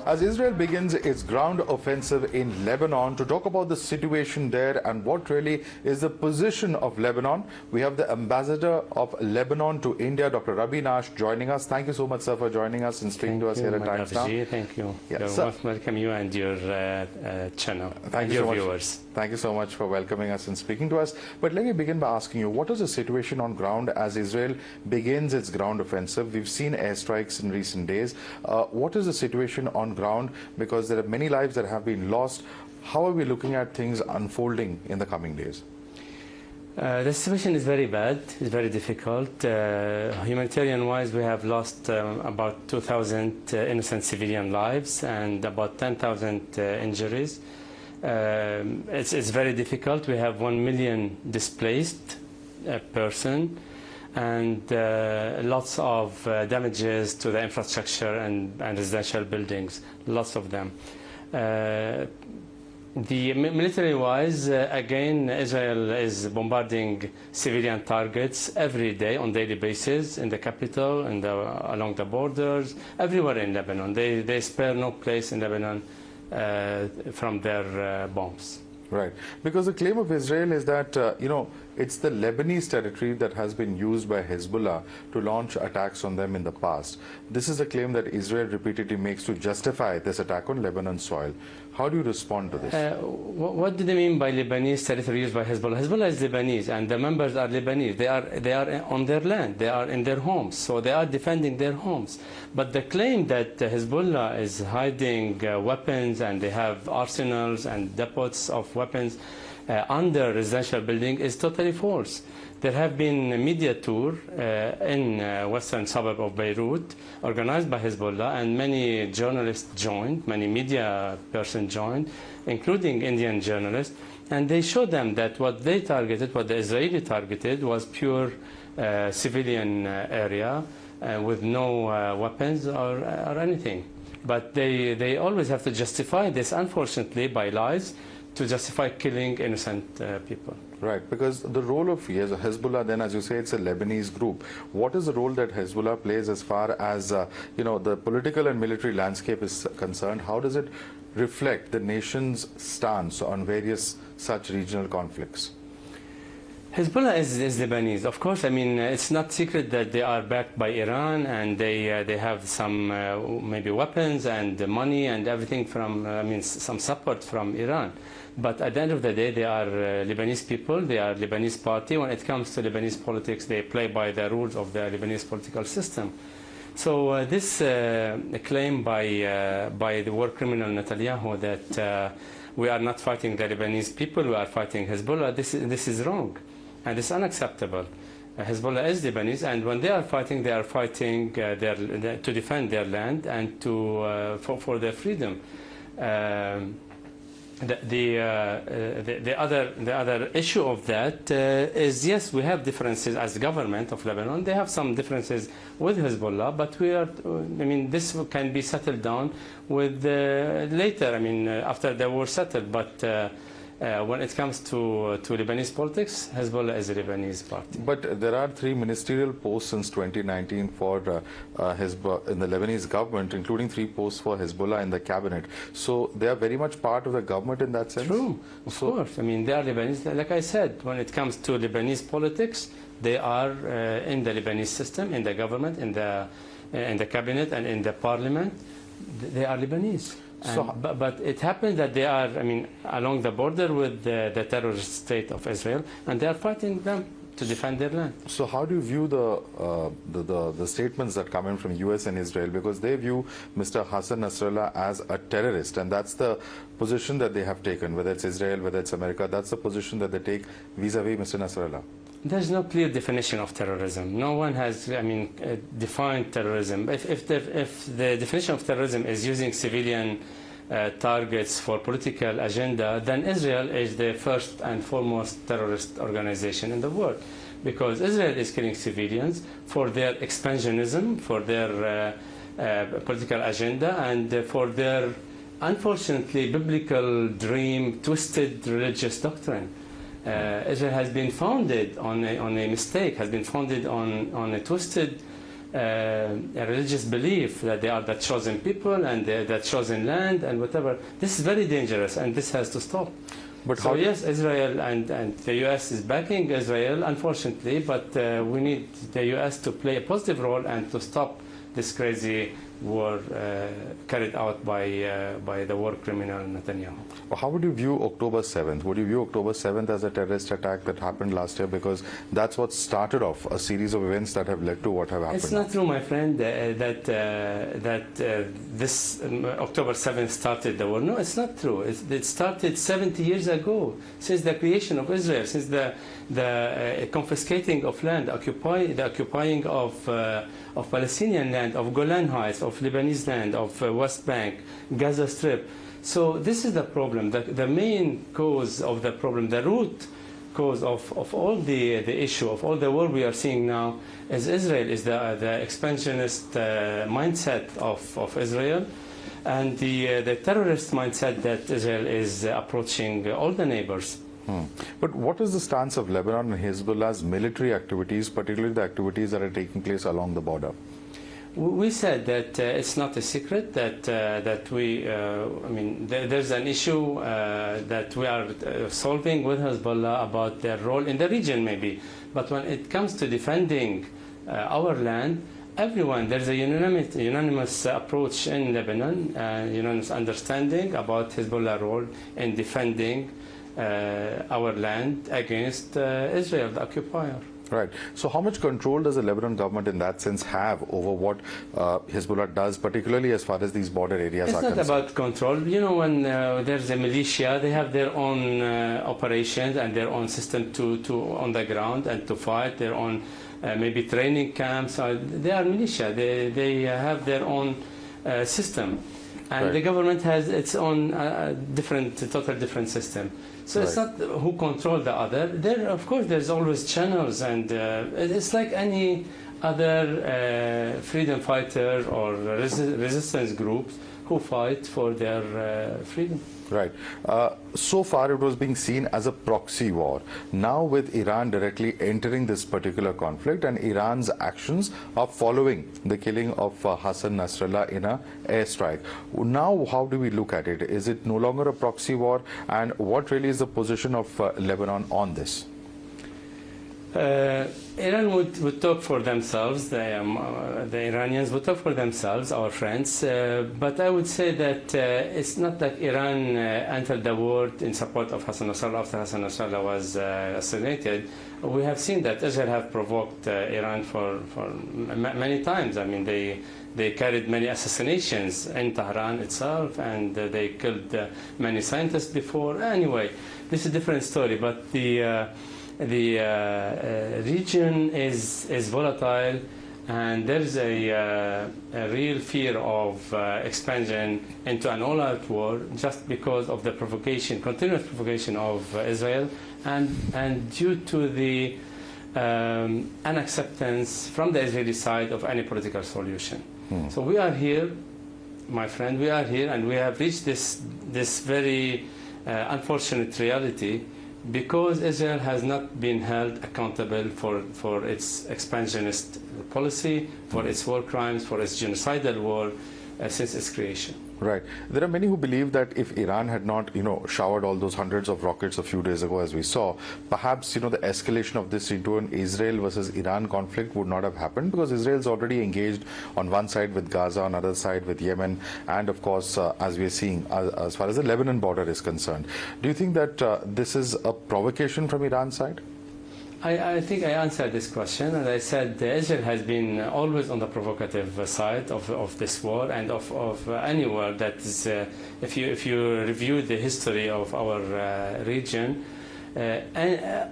as Israel begins its ground offensive in Lebanon. To talk about the situation there and what really is the position of Lebanon, we have the Ambassador of Lebanon to India, Dr. Rabie Narsh, joining us. Thank you so much, sir, for joining us and speaking to us here at Times Now. Thank you. Yes, Welcome you and your channel. Thank you your so viewers. Thank you so much for welcoming us and speaking to us. But let me begin by asking you, what is the situation on ground as Israel begins its ground offensive? We've seen airstrikes in recent days. What is the situation on ground? Because there are many lives that have been lost. How are we looking at things unfolding in the coming days? The situation is very bad. It's very difficult. Humanitarian-wise, we have lost about 2,000 innocent civilian lives and about 10,000 injuries. It's very difficult. We have 1 million displaced person and lots of damages to the infrastructure and residential buildings, lots of them. Military-wise, again, Israel is bombarding civilian targets every day on daily basis in the capital and along the borders, everywhere in Lebanon. They spare no place in Lebanon from their bombs. Right, because the claim of Israel is that, it's the Lebanese territory that has been used by Hezbollah to launch attacks on them in the past. This is a claim that Israel repeatedly makes to justify this attack on Lebanon soil. How do you respond to this? What do they mean by Lebanese territory used by Hezbollah? Hezbollah is Lebanese, and the members are Lebanese. They are on their land. They are in their homes, so they are defending their homes. But the claim that Hezbollah is hiding weapons and they have arsenals and depots of weapons under residential building is totally false. There have been a media tour in western suburb of Beirut organized by Hezbollah, and many journalists joined, many media persons joined, including Indian journalists, and they showed them that what they targeted, what the Israeli targeted, was pure civilian area with no weapons or anything. But they always have to justify this, unfortunately, by lies, to justify killing innocent people. Right, because the role of Hezbollah, then, as you say, it's a Lebanese group. What is the role that Hezbollah plays as far as the political and military landscape is concerned? How does it reflect the nation's stance on various such regional conflicts? Hezbollah is Lebanese, of course. I mean, it's not secret that they are backed by Iran, and they have some maybe weapons and money and everything from, some support from Iran. But at the end of the day, they are Lebanese people. They are Lebanese party. When it comes to Lebanese politics, they play by the rules of the Lebanese political system. So this claim by the war criminal Netanyahu that we are not fighting the Lebanese people, we are fighting Hezbollah, this is wrong. And it's unacceptable. Hezbollah is Lebanese, and when they are fighting to defend their land and for their freedom. The other issue of that is, yes, we have differences as the government of Lebanon. They have some differences with Hezbollah, but this can be settled down with later. After the war settled. But when it comes to Lebanese politics, Hezbollah is a Lebanese party. But there are 3 ministerial posts since 2019 for Hezbollah in the Lebanese government, including 3 posts for Hezbollah in the cabinet. So they are very much part of the government in that sense? True, of course. They are Lebanese. Like I said, when it comes to Lebanese politics, they are in the Lebanese system, in the government, in the cabinet, and in the parliament. They are Lebanese. But it happens that they are, along the border with the terrorist state of Israel, and they are fighting them to defend their land. So how do you view the statements that come in from US and Israel? Because they view Mr. Hassan Nasrallah as a terrorist, and that's the position that they have taken, whether it's Israel, whether it's America, that's the position that they take vis-a-vis Mr. Nasrallah. There's no clear definition of terrorism. No one has, defined terrorism. If the definition of terrorism is using civilian targets for political agenda, then Israel is the first and foremost terrorist organization in the world, because Israel is killing civilians for their expansionism, for their political agenda, and for their, unfortunately, biblical dream, twisted religious doctrine. Israel has been founded on a mistake, has been founded on a twisted a religious belief that they are the chosen people and the chosen land and whatever. This is very dangerous, and this has to stop. But So yes, Israel and the U.S. is backing Israel, unfortunately, but we need the U.S. to play a positive role and to stop this crazy war carried out by the war criminal Netanyahu. Well, how would you view October 7th? Would you view October 7th as a terrorist attack that happened last year? Because that's what started off a series of events that have led to what have happened. It's not true, my friend, that this October 7th started the war. No, it's not true. It started 70 years ago, since the creation of Israel, since the confiscating of land, the occupying of Palestinian land, of Golan Heights, of Lebanese land, of West Bank, Gaza Strip. So this is the problem. The main cause of the problem, the root cause of all the issue, of all the war we are seeing now, is Israel, is the expansionist mindset of Israel, and the terrorist mindset that Israel is approaching all the neighbors. But what is the stance of Lebanon and Hezbollah's military activities, particularly the activities that are taking place along the border? We said that it's not a secret that we, I mean, there's an issue that we are solving with Hezbollah about their role in the region, maybe. But when it comes to defending our land, everyone, there's a unanimous approach in Lebanon, unanimous understanding about Hezbollah's role in defending our land against Israel, the occupier. Right. So how much control does the Lebanon government in that sense have over what Hezbollah does, particularly as far as these border areas are concerned? It's not about control. You know, when there's a militia, they have their own operations and their own system to on the ground and to fight, their own maybe training camps. They are militia. They have their own system. And right. The government has its own total different system. So right. It's not who control the other. There, of course, there's always channels, and it's like any other freedom fighter or resistance groups who fight for their freedom. Right. So far it was being seen as a proxy war. Now with Iran directly entering this particular conflict, and Iran's actions are following the killing of Hassan Nasrallah in an airstrike. Now how do we look at it? Is it no longer a proxy war? And what really is the position of Lebanon on this? Iran would talk for themselves, the Iranians would talk for themselves, our friends, but I would say that it's not that Iran entered the war in support of Hassan Nasrallah after Hassan Nasrallah was assassinated. We have seen that Israel have provoked Iran for many times. I mean, they carried many assassinations in Tehran itself, and they killed many scientists before. Anyway, this is a different story, but the region is volatile, and there is a real fear of expansion into an all-out war just because of the provocation, continuous provocation of Israel, and due to the unacceptance from the Israeli side of any political solution. So we are here, my friend, we are here, and we have reached this very unfortunate reality because Israel has not been held accountable for its expansionist policy, for its war crimes, for its genocidal war since its creation. Right. There are many who believe that if Iran had not, showered all those hundreds of rockets a few days ago, as we saw, perhaps, the escalation of this into an Israel versus Iran conflict would not have happened, because Israel is already engaged on one side with Gaza, on the other side with Yemen, and of course, as we are seeing, as far as the Lebanon border is concerned. Do you think that this is a provocation from Iran's side? I think I answered this question, and I said Israel has been always on the provocative side of this war and of any war that is, if you review the history of our region,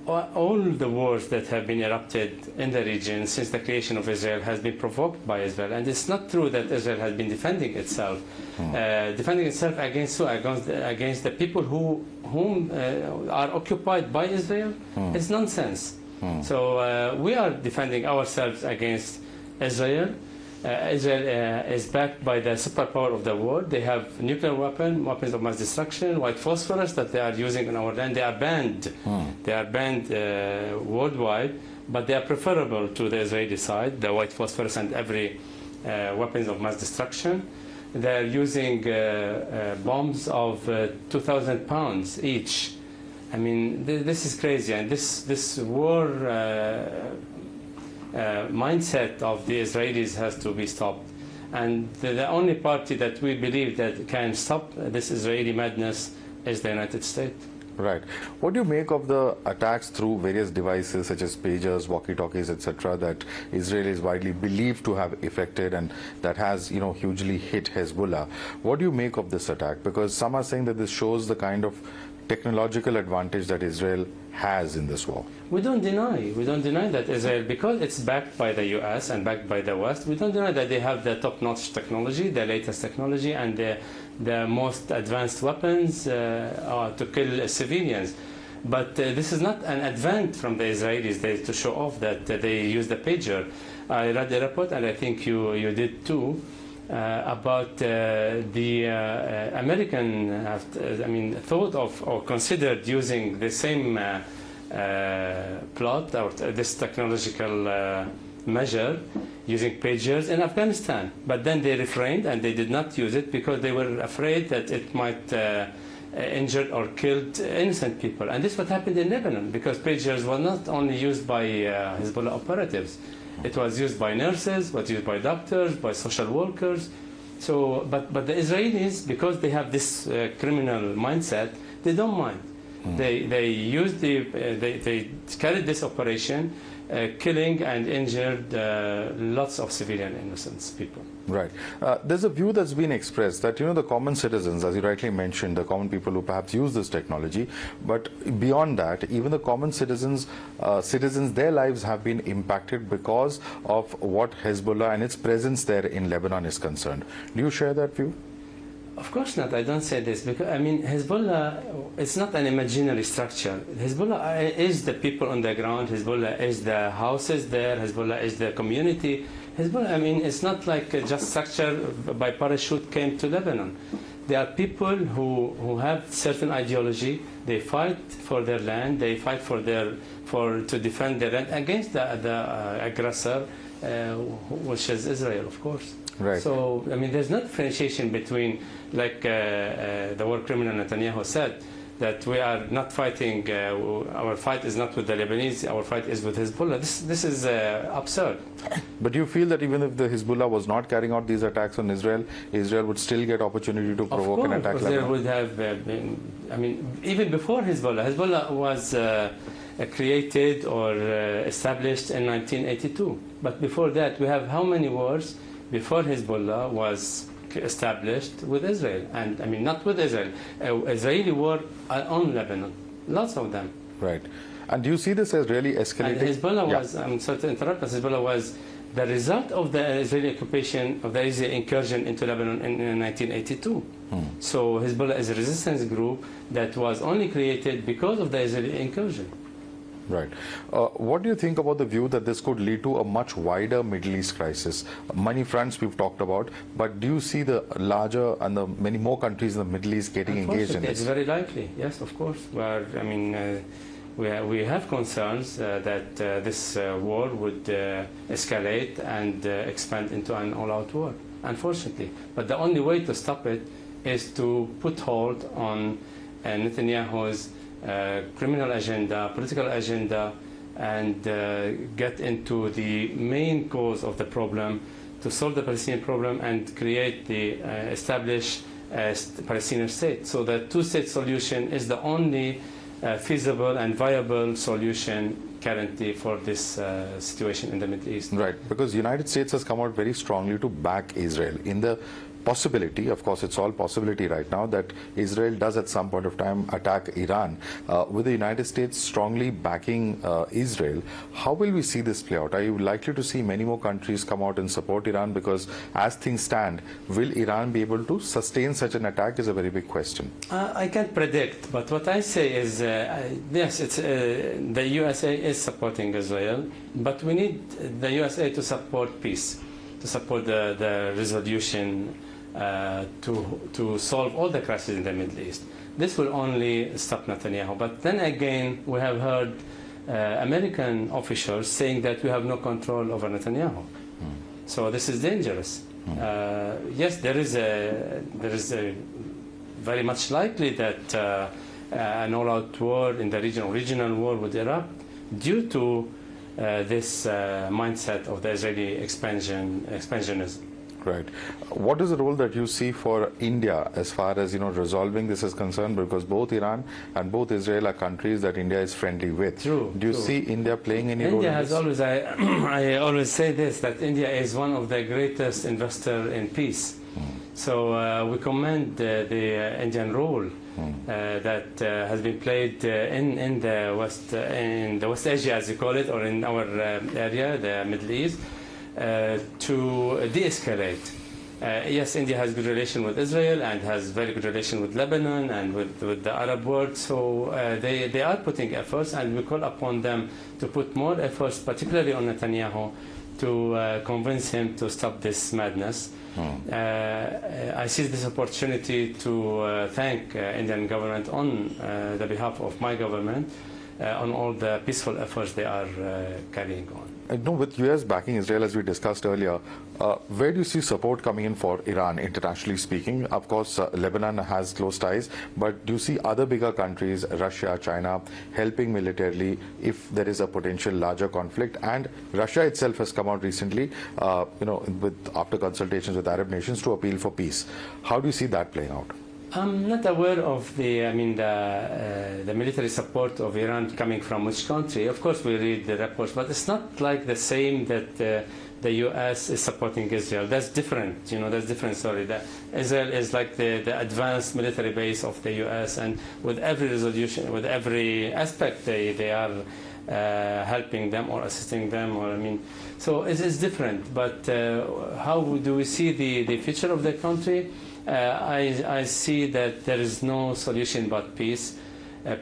all the wars that have been erupted in the region since the creation of Israel has been provoked by Israel. And it's not true that Israel has been defending itself. Defending itself against who? Against the people whom are occupied by Israel? It's nonsense. So we are defending ourselves against Israel. Israel is backed by the superpower of the world. They have nuclear weapons of mass destruction, white phosphorus that they are using on our land. They are banned. They are banned worldwide. but they are preferable to the Israeli side, the white phosphorus and every weapons of mass destruction. They're using bombs of 2,000 pounds each. I mean, this is crazy, and this war mindset of the Israelis has to be stopped. And the only party that we believe that can stop this Israeli madness is the United States. Right. What do you make of the attacks through various devices such as pagers, walkie-talkies, etc., that Israel is widely believed to have effected and that has, hugely hit Hezbollah? What do you make of this attack? Because some are saying that this shows the kind of technological advantage that Israel has in this war. We don't deny that Israel, because it's backed by the US and backed by the West, we don't deny that they have the top-notch technology, the latest technology, and the most advanced weapons to kill civilians. But this is not an advance from the Israelis to show off that they use the pager. I read the report, and I think you did too, about the American thought of or considered using the same plot or this technological measure using pagers in Afghanistan, but then they refrained and they did not use it because they were afraid that it might injure or kill innocent people. And this is what happened in Lebanon, because pagers were not only used by Hezbollah operatives. It was used by nurses, was used by doctors, by social workers. So, but the Israelis, because they have this criminal mindset, they don't mind. They used they carried this operation, killing and injured lots of civilian innocent people. Right. There's a view that's been expressed that, the common citizens, as you rightly mentioned, the common people who perhaps use this technology, but beyond that, even the common citizens, their lives have been impacted because of what Hezbollah and its presence there in Lebanon is concerned. Do you share that view? Of course not. I don't say this because, Hezbollah, it's not an imaginary structure. Hezbollah is the people on the ground. Hezbollah is the houses there. Hezbollah is the community. Hezbollah, it's not like just structure by parachute came to Lebanon. They are people who have certain ideology. They fight for their land. They fight to defend their land against the aggressor, which is Israel, of course. Right. So, there's no differentiation between, like the war criminal Netanyahu said, that we are not fighting, our fight is not with the Lebanese, our fight is with Hezbollah. This is absurd. But do you feel that even if the Hezbollah was not carrying out these attacks on Israel, Israel would still get opportunity to provoke an attack? There would have been, even before Hezbollah was created or established in 1982. But before that, we have how many wars before Hezbollah was established with Israel? And not with Israel. Israeli war on Lebanon, lots of them. Right. And do you see this as really escalating? And Hezbollah was, I'm sorry to interrupt, but Hezbollah was the result of the Israeli occupation, of the Israeli incursion into Lebanon in 1982. So Hezbollah is a resistance group that was only created because of the Israeli incursion. Right. What do you think about the view that this could lead to a much wider Middle East crisis? Many fronts we've talked about, but do you see the larger and the many more countries in the Middle East getting engaged in this? It's very likely, yes, of course. We have concerns that this war would escalate and expand into an all-out war, unfortunately. But the only way to stop it is to put hold on Netanyahu's criminal agenda, political agenda, and get into the main cause of the problem, to solve the Palestinian problem and establish a Palestinian state. So the two-state solution is the only feasible and viable solution currently for this situation in the Middle East. Right, because the United States has come out very strongly to back Israel in the possibility, of course it's all possibility right now, that Israel does at some point of time attack Iran. With the United States strongly backing Israel, how will we see this play out? Are you likely to see many more countries come out and support Iran? Because as things stand, will Iran be able to sustain such an attack is a very big question. I can't predict, but what I say is, yes, the USA is supporting Israel, but we need the USA to support peace, to support the resolution, to solve all the crises in the Middle East. This will only stop Netanyahu. But then again, we have heard American officials saying that we have no control over Netanyahu. So this is dangerous. Yes, there is a very much likely that an all-out war in the regional war with Iraq, due to this mindset of the Israeli expansionism. Right. What is the role that you see for India as far as resolving this is concerned? Because both Iran and both Israel are countries that India is friendly with. True. Do you see India playing any role? India in has this? always. I always say this, that India is one of the greatest investor in peace. So we commend the Indian role that has been played in the West Asia, as you call it, or in our area, the Middle East, to de-escalate. Yes, India has good relation with Israel and has very good relation with Lebanon and with the Arab world. So they are putting efforts, and we call upon them to put more efforts, particularly on Netanyahu, to convince him to stop this madness. I see this opportunity to thank Indian government on the behalf of my government on all the peaceful efforts they are carrying on. With US backing Israel, as we discussed earlier, where do you see support coming in for Iran, internationally speaking? Of course, Lebanon has close ties, but do you see other bigger countries, Russia, China, helping militarily if there is a potential larger conflict? And Russia itself has come out recently, after consultations with Arab nations, to appeal for peace. How do you see that playing out? I'm not aware of the military support of Iran coming from which country. Of course, we read the reports, but it's not like the same that the U.S. is supporting Israel. That's different. That's different story. Israel is like the advanced military base of the U.S. and with every resolution, with every aspect, they are helping them or assisting them. So it's different. But how do we see the future of the country? I see that there is no solution but peace.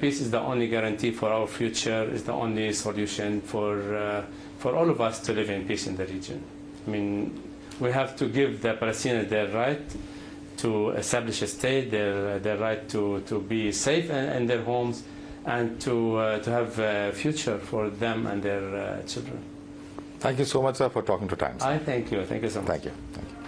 Peace is the only guarantee for our future, is the only solution for all of us to live in peace in the region. We have to give the Palestinians their right to establish a state, their right to be safe in their homes, and to have a future for them and their children. Thank you so much, sir, for talking to Times. I thank you. Thank you so much. Thank you. Thank you.